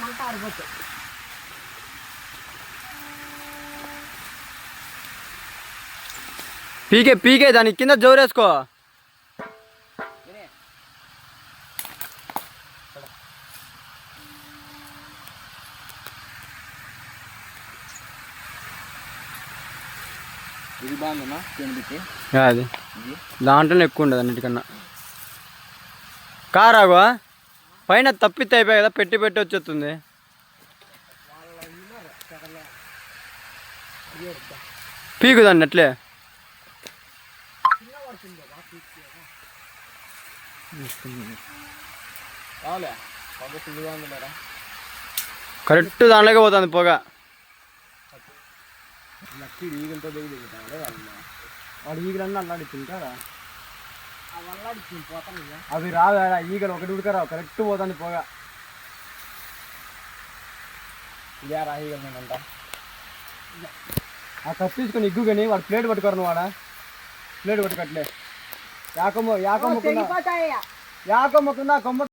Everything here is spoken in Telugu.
మంట ఆరిపోతాయి. పీకే పీకే దాని కింద జోరేసుకో. ఇది బాగుందన్నా అది దాంట్లోనే ఎక్కువ ఉండదు అన్నిటికన్నా. కారాగో పైన తప్పితే అయిపోయి కదా, పెట్టి పెట్టి వచ్చేస్తుంది. పీకుదండి అట్లే. కరెక్ట్ దాంట్లోకి పోతుంది పొగ. ఈగలతో వాడు ఈగలన్నీ అల్లాడి తింటారా? పోతాను. అవి రావా ఈగలు, ఒకటి ఉడకరావు, కరెక్ట్ పోతుంది పొగ. ఇదే రా ఈగలు నేనంట. ఆ కప్పు తీసుకొని ఇగ్గు కానీ వాడు ప్లేట్ పట్టుకోరు. వాడా ప్లేట్ పట్టుకట్లే. యాకమ్మ యాకమ్మకుండా కొమ్మ